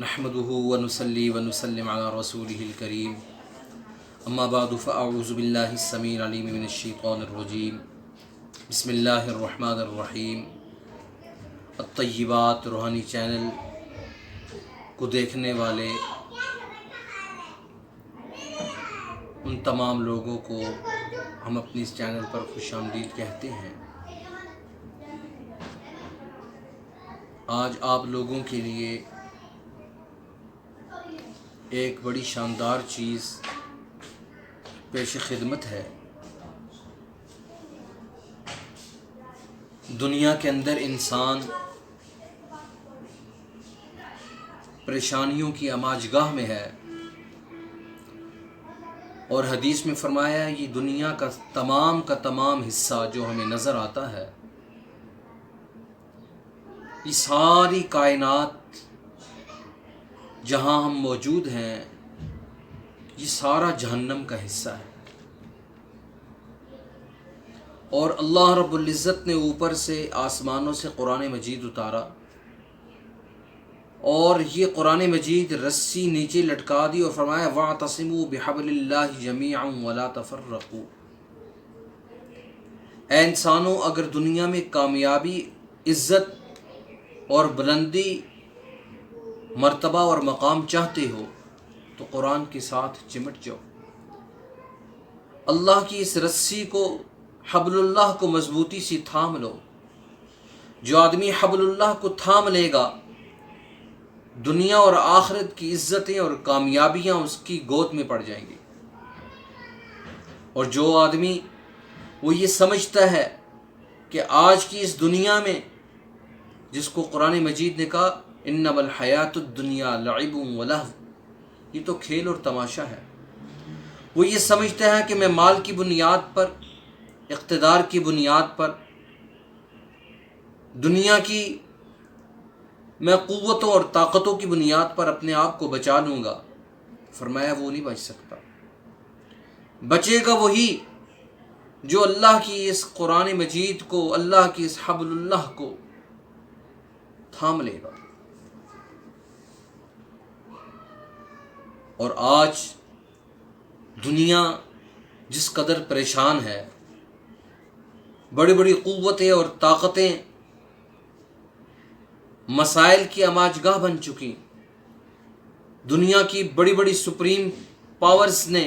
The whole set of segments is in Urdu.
نحمده ونصلي ونسلم على رسوله الكريم اما بعد فاعوذ بالله السميع العليم من الشيطان الرجيم بسم الله الرحمن الرحیم۔ الطیبات روحانی چینل کو دیکھنے والے ان تمام لوگوں کو ہم اپنی اس چینل پر خوش آمدید کہتے ہیں۔ آج آپ لوگوں کے لیے ایک بڑی شاندار چیز پیش خدمت ہے۔ دنیا کے اندر انسان پریشانیوں کی اماجگاہ میں ہے، اور حدیث میں فرمایا ہے یہ دنیا کا تمام حصہ جو ہمیں نظر آتا ہے، یہ ساری کائنات جہاں ہم موجود ہیں، یہ سارا جہنم کا حصہ ہے۔ اور اللہ رب العزت نے اوپر سے آسمانوں سے قرآن مجید اتارا، اور یہ قرآن مجید رسی نیچے لٹکا دی اور فرمایا وَاعْتَصِمُوا بِحَبْلِ اللَّهِ جَمِيعًا وَلَا تَفَرَّقُوا۔ اے انسانوں، اگر دنیا میں کامیابی، عزت اور بلندی، مرتبہ اور مقام چاہتے ہو تو قرآن کے ساتھ چمٹ جاؤ۔ اللہ کی اس رسی کو، حبل اللہ کو مضبوطی سے تھام لو۔ جو آدمی حبل اللہ کو تھام لے گا، دنیا اور آخرت کی عزتیں اور کامیابیاں اس کی گود میں پڑ جائیں گی۔ اور جو آدمی وہ یہ سمجھتا ہے کہ آج کی اس دنیا میں، جس کو قرآن مجید نے کہا انما الحیات الدنیا لعب ولہو، یہ تو کھیل اور تماشا ہے، وہ یہ سمجھتا ہے کہ میں مال کی بنیاد پر، اقتدار کی بنیاد پر، دنیا کی میں قوتوں اور طاقتوں کی بنیاد پر اپنے آپ کو بچا لوں گا۔ فرمایا وہ نہیں بچ سکتا، بچے گا وہی جو اللہ کی اس قرآن مجید کو، اللہ کی اس حبل اللہ کو تھام لے گا۔ اور آج دنیا جس قدر پریشان ہے، بڑی بڑی قوتیں اور طاقتیں مسائل کی اماجگاہ بن چکی، دنیا کی بڑی بڑی سپریم پاورز نے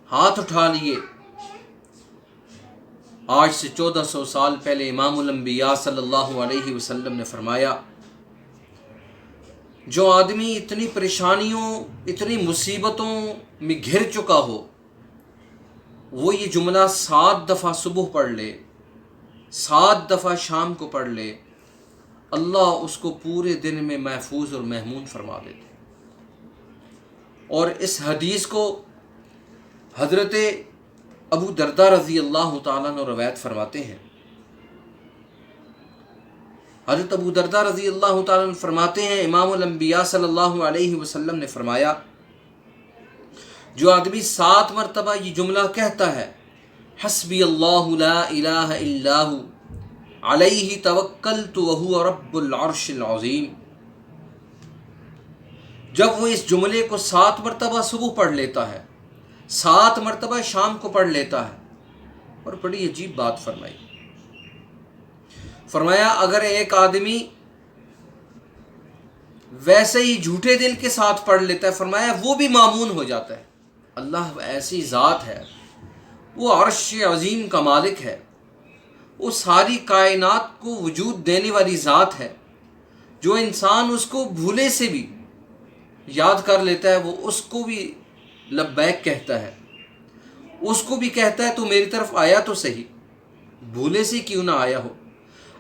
ہاتھ اٹھا لیے۔ آج سے 1400 سال پہلے امام الانبیاء صلی اللہ علیہ وسلم نے فرمایا جو آدمی اتنی پریشانیوں، اتنی مصیبتوں میں گھر چکا ہو، وہ یہ جملہ 7 دفعہ صبح پڑھ لے، 7 دفعہ شام کو پڑھ لے، اللہ اس کو پورے دن میں محفوظ اور محمود فرما دیتے۔ اور اس حدیث کو حضرت ابو درداء رضی اللہ تعالیٰ عنہ روایت فرماتے ہیں۔ حضرت ابو درداء رضی اللہ تعالیٰ عنہ فرماتے ہیں امام الانبیاء صلی اللہ علیہ وسلم نے فرمایا جو آدمی 7 مرتبہ یہ جملہ کہتا ہے حسبی اللہ لا الہ الا ہو علیہ توکلت وہو رب العرش العظیم، جب وہ اس جملے کو 7 مرتبہ صبح پڑھ لیتا ہے، 7 مرتبہ شام کو پڑھ لیتا ہے، اور بڑی عجیب بات فرمائی، فرمایا اگر ایک آدمی ویسے ہی جھوٹے دل کے ساتھ پڑھ لیتا ہے، فرمایا وہ بھی مامون ہو جاتا ہے۔ اللہ ایسی ذات ہے، وہ عرش عظیم کا مالک ہے، وہ ساری کائنات کو وجود دینے والی ذات ہے، جو انسان اس کو بھولے سے بھی یاد کر لیتا ہے، وہ اس کو بھی لبیک کہتا ہے، اس کو بھی کہتا ہے تو میری طرف آیا تو صحیح، بھولے سے کیوں نہ آیا ہو۔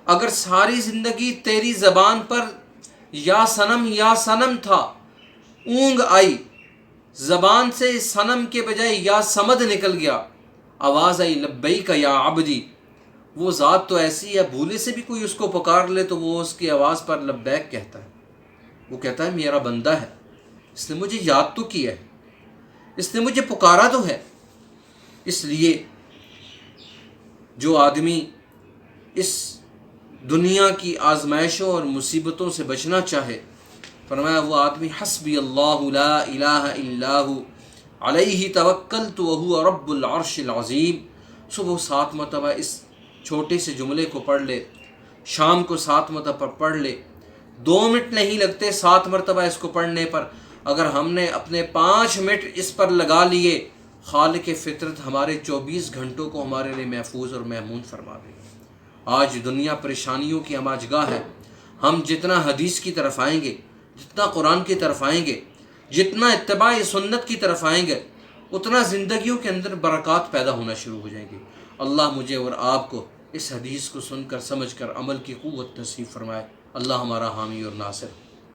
اگر ساری زندگی تیری زبان پر یا سنم تھا، اونگ آئی، زبان سے سنم کے بجائے یا سمد نکل گیا، آواز آئی لبیک یا عبدی، وہ ذات تو ایسی ہے، بھولے سے بھی کوئی اس کو پکار لے تو وہ اس کی آواز پر لبیک کہتا ہے، وہ کہتا ہے میرا بندہ ہے، اس نے مجھے یاد تو کیا ہے، اس نے مجھے پکارا تو ہے۔ اس لیے جو آدمی اس دنیا کی آزمائشوں اور مصیبتوں سے بچنا چاہے، فرمایا وہ آدمی حسبی اللہ لا الہ الا ہو علیہ توکلت وہو رب العرش العظیم، صبح 7 مرتبہ اس چھوٹے سے جملے کو پڑھ لے، شام کو 7 مرتبہ پڑھ لے، 2 منٹ نہیں لگتے 7 مرتبہ اس کو پڑھنے پر۔ اگر ہم نے اپنے 5 منٹ اس پر لگا لیے، خالق فطرت ہمارے 24 گھنٹوں کو ہمارے لیے محفوظ اور مأمون فرما دے۔ آج دنیا پریشانیوں کی ہماجگاہ ہے، ہم جتنا حدیث کی طرف آئیں گے، جتنا قرآن کی طرف آئیں گے، جتنا اتباع سنت کی طرف آئیں گے، اتنا زندگیوں کے اندر برکات پیدا ہونا شروع ہو جائیں گی۔ اللہ مجھے اور آپ کو اس حدیث کو سن کر سمجھ کر عمل کی قوت نصیب فرمائے۔ اللہ ہمارا حامی اور ناصر۔